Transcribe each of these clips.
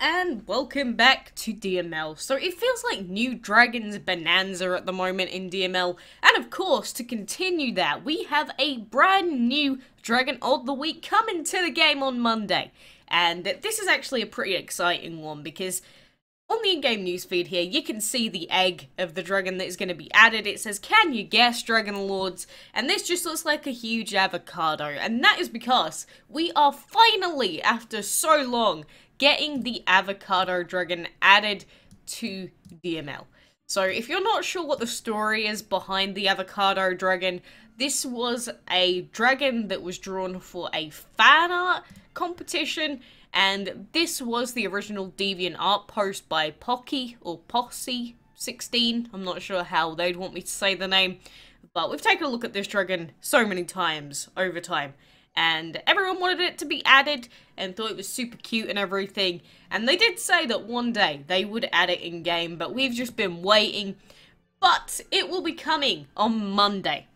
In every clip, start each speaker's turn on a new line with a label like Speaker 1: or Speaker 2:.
Speaker 1: and welcome back to DML. So it feels like new dragons bonanza at the moment in DML, and of course, to continue that, we have a brand new Dragon of the Week coming to the game on Monday. And this is actually a pretty exciting one, because on the in-game newsfeed here, you can see the egg of the dragon that is going to be added. It says, "Can you guess, Dragon Lords?" And this just looks like a huge avocado, and that is because we are finally, after so long, getting the avocado dragon added to DML. So if you're not sure what the story is behind the avocado dragon, this was a dragon that was drawn for a fan art competition, and this was the original deviant art post by Pocky, or Posse 16, I'm not sure how they'd want me to say the name, but we've taken a look at this dragon so many times over time, and everyone wanted it to be added and thought it was super cute and everything, and they did say that one day they would add it in game, but we've just been waiting. But it will be coming on Monday.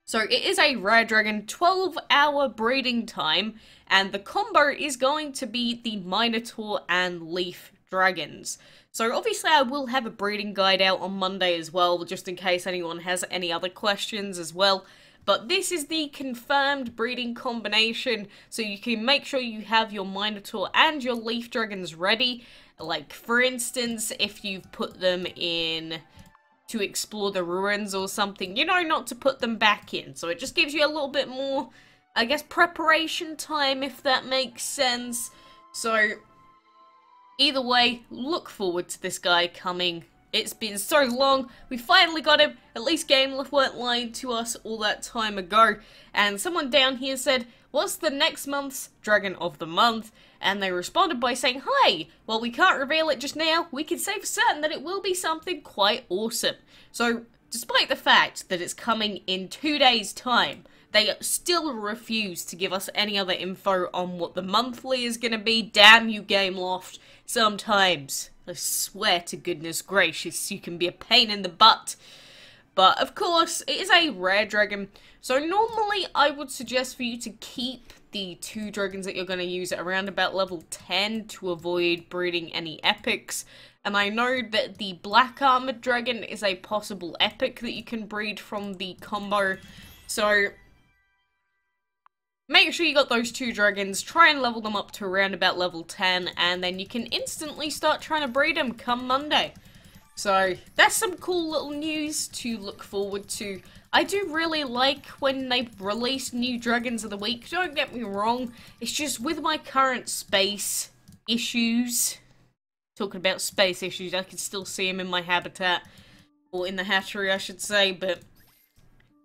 Speaker 1: So it is a rare dragon, 12-hour breeding time, and the combo is going to be the Minotaur and Leaf dragons. So obviously I will have a breeding guide out on Monday as well, just in case anyone has any other questions as well. But this is the confirmed breeding combination, so you can make sure you have your Minotaur and your Leaf dragons ready. Like, for instance, if you've put them in to explore the ruins or something, you know not to put them back in. So it just gives you a little bit more, I guess, preparation time, if that makes sense. So either way, look forward to this guy coming. It's been so long, we finally got him. At least GameLift weren't lying to us all that time ago. And someone down here said, "What's the next month's Dragon of the Month?" And they responded by saying, "Hi, well, we can't reveal it just now. We can say for certain that it will be something quite awesome." So, despite the fact that it's coming in 2 days' time, they still refuse to give us any other info on what the monthly is going to be. Damn you, GameLoft. Sometimes, I swear to goodness gracious, you can be a pain in the butt. But, of course, it is a rare dragon, so normally I would suggest for you to keep the 2 dragons that you're going to use at around about level 10 to avoid breeding any epics. And I know that the Black Armored Dragon is a possible epic that you can breed from the combo, so make sure you got those 2 dragons, try and level them up to around about level 10, and then you can instantly start trying to breed them come Monday. So, that's some cool little news to look forward to. I do really like when they release new Dragons of the Week, don't get me wrong, it's just with my current space issues, talking about space issues, I can still see them in my habitat, or in the hatchery I should say, but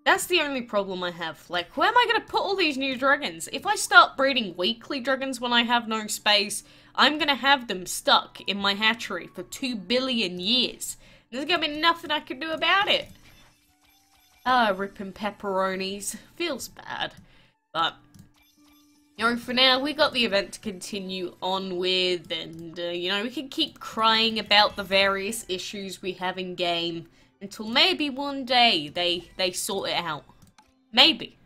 Speaker 1: that's the only problem I have. Like, where am I going to put all these new dragons? If I start breeding weekly dragons when I have no space, I'm going to have them stuck in my hatchery for 2 billion years. There's going to be nothing I can do about it. Ah, ripping pepperonis. Feels bad. But, you know, for now, we got the event to continue on with, and, you know, we can keep crying about the various issues we have in game until maybe one day they sort it out. Maybe.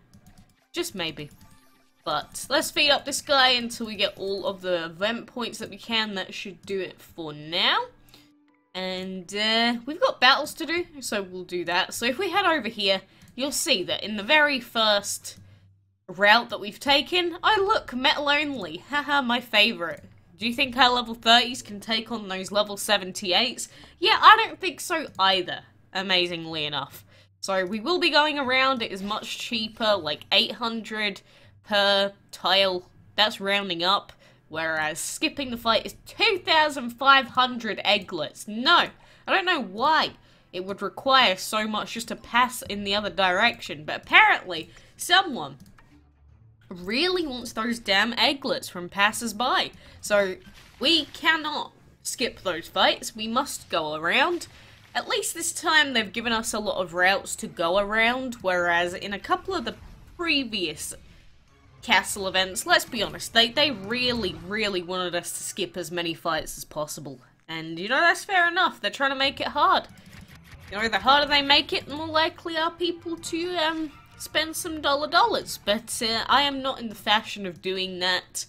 Speaker 1: Just maybe. But let's speed up this guy until we get all of the event points that we can. That should do it for now. And we've got battles to do, so we'll do that. So if we head over here, you'll see that in the very first route that we've taken, oh look, metal only. Haha, my favourite. Do you think our level 30s can take on those level 78s? Yeah, I don't think so either, amazingly enough. So we will be going around. It is much cheaper, like 800 per tile. That's rounding up. Whereas skipping the fight is 2,500 egglets. No, I don't know why it would require so much just to pass in the other direction. But apparently, someone really wants those damn egglets from passers-by. So we cannot skip those fights. We must go around. At least this time they've given us a lot of routes to go around. Whereas in a couple of the previous castle events, let's be honest, they really wanted us to skip as many fights as possible. And, you know, that's fair enough. They're trying to make it hard. You know, the harder they make it, the more likely are people to, spend some dollars. But, I am not in the fashion of doing that.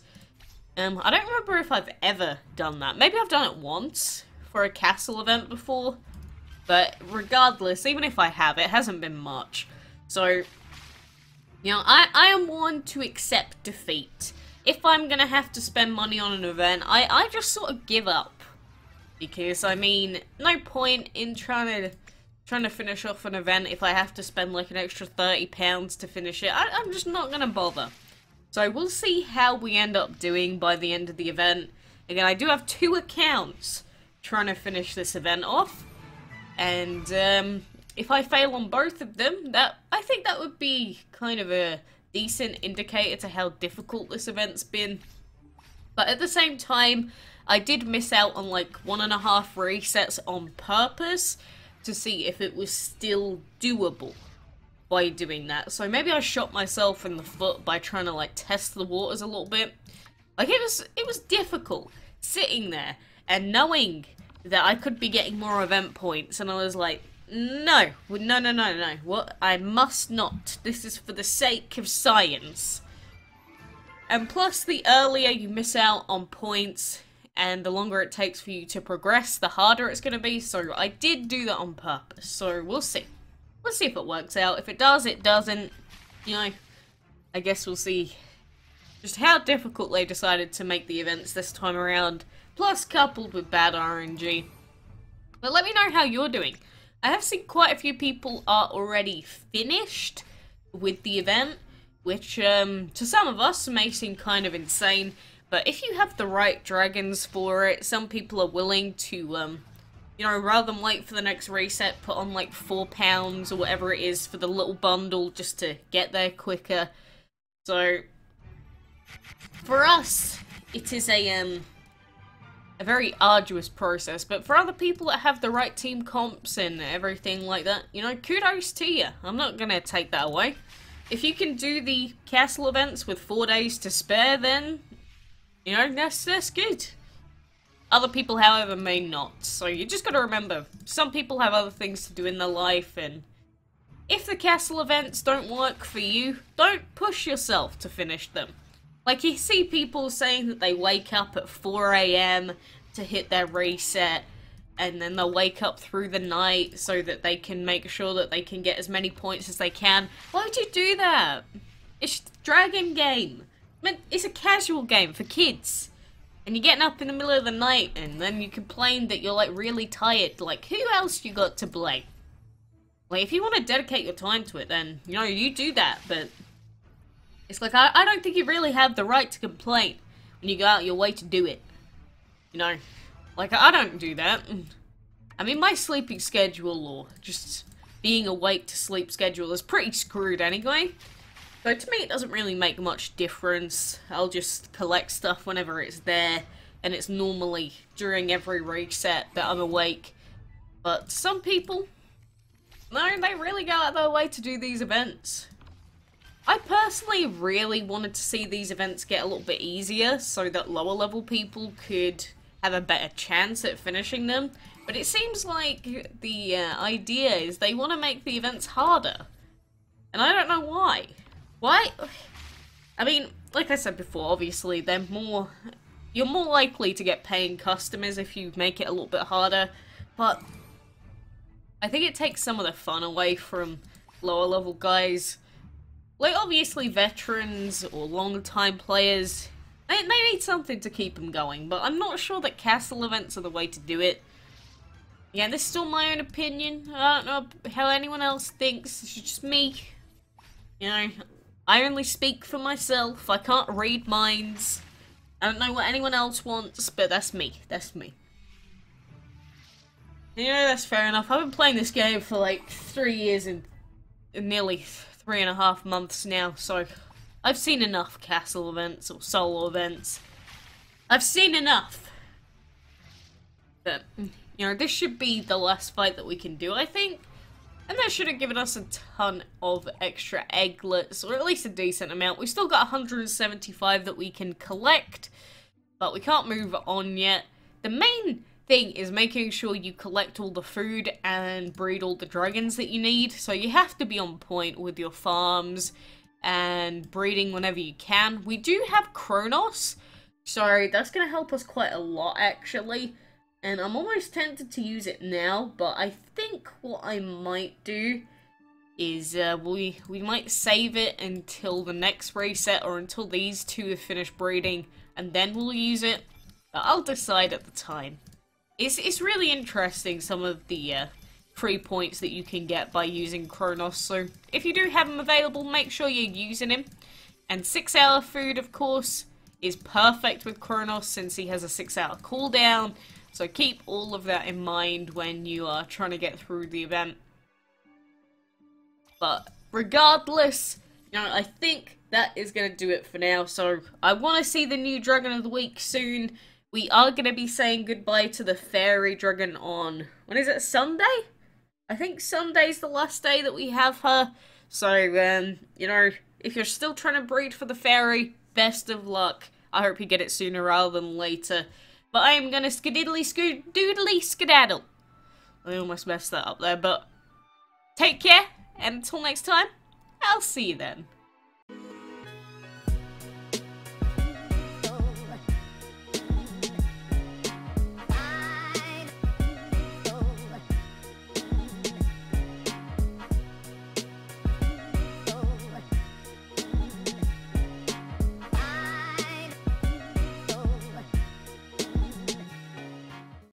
Speaker 1: I don't remember if I've ever done that. Maybe I've done it once for a castle event before. But regardless, even if I have, it hasn't been much. So, you know, I am one to accept defeat. If I'm gonna have to spend money on an event, I just sort of give up. Because, I mean, no point in trying to finish off an event if I have to spend like an extra £30 to finish it. I'm just not gonna bother. So we'll see how we end up doing by the end of the event. Again, I do have 2 accounts trying to finish this event off. And if I fail on both of them, I think that would be kind of a decent indicator to how difficult this event's been. But at the same time, I did miss out on like 1.5 resets on purpose to see if it was still doable by doing that. So maybe I shot myself in the foot by trying to like test the waters a little bit. Like it was difficult sitting there and knowing that I could be getting more event points, and I was like, no, what? I must not. This is for the sake of science. And plus, the earlier you miss out on points, and the longer it takes for you to progress, the harder it's going to be. So I did do that on purpose. So we'll see. We'll see if it works out. If it does, it doesn't. You know, I guess we'll see just how difficult they decided to make the events this time around. Plus, coupled with bad RNG. But let me know how you're doing. I have seen quite a few people are already finished with the event, which to some of us may seem kind of insane. But if you have the right dragons for it, some people are willing to, you know, rather than wait for the next reset, put on like £4 or whatever it is for the little bundle just to get there quicker. So, for us, it is a very arduous process, but for other people that have the right team comps and everything like that, you know, kudos to you. I'm not gonna take that away. If you can do the castle events with 4 days to spare, then, you know, that's good. Other people, however, may not. So you just gotta remember, some people have other things to do in their life, and if the castle events don't work for you, don't push yourself to finish them. Like, you see people saying that they wake up at 4 AM to hit their reset, and then they'll wake up through the night so that they can make sure that they can get as many points as they can. Why would you do that? It's a dragon game. I mean, it's a casual game for kids. And you're getting up in the middle of the night, and then you complain that you're, like, really tired. Like, who else you got to blame? Like, if you want to dedicate your time to it, then, you know, you do that, but it's like, I don't think you really have the right to complain when you go out your way to do it. You know? Like, I don't do that. I mean, my sleeping schedule, or just being awake to sleep schedule, is pretty screwed anyway. So to me, it doesn't really make much difference. I'll just collect stuff whenever it's there, and it's normally during every reset that I'm awake. But some people, no, they really go out of their way to do these events. I personally really wanted to see these events get a little bit easier so that lower level people could have a better chance at finishing them. But it seems like the idea is they want to make the events harder. And I don't know why. Why? I mean, like I said before, obviously, you're more likely to get paying customers if you make it a little bit harder. But I think it takes some of the fun away from lower level guys. Like, obviously, veterans or long-time players, they need something to keep them going, but I'm not sure that castle events are the way to do it. Yeah, this is still my own opinion. I don't know how anyone else thinks. It's just me. You know, I only speak for myself. I can't read minds. I don't know what anyone else wants, but that's me. That's me. You know, that's fair enough. I've been playing this game for like 3 years and nearly 3.5 months now, so I've seen enough castle events or solo events. I've seen enough. But, you know, this should be the last fight that we can do, I think. And that should have given us a ton of extra egglets, or at least a decent amount. We've still got 175 that we can collect, but we can't move on yet. The main thing is making sure you collect all the food and breed all the dragons that you need. So you have to be on point with your farms and breeding whenever you can. We do have Kronos, So that's going to help us quite a lot, actually. And I'm almost tempted to use it now, but I think what I might do is we might save it until the next reset, or until these two have finished breeding, and then we'll use it. But I'll decide at the time. It's really interesting, some of the free points that you can get by using Kronos, so if you do have him available, make sure you're using him. And 6-hour food, of course, is perfect with Kronos since he has a 6-hour cooldown, so keep all of that in mind when you are trying to get through the event. But regardless, you know, I think that is going to do it for now, so I want to see the new Dragon of the Week soon. We are going to be saying goodbye to the Fairy Dragon on, when is it, Sunday? I think Sunday's the last day that we have her. So, you know, if you're still trying to breed for the Fairy, best of luck. I hope you get it sooner rather than later. But I am going to doodly skedaddle. I almost messed that up there, but take care, and until next time, I'll see you then.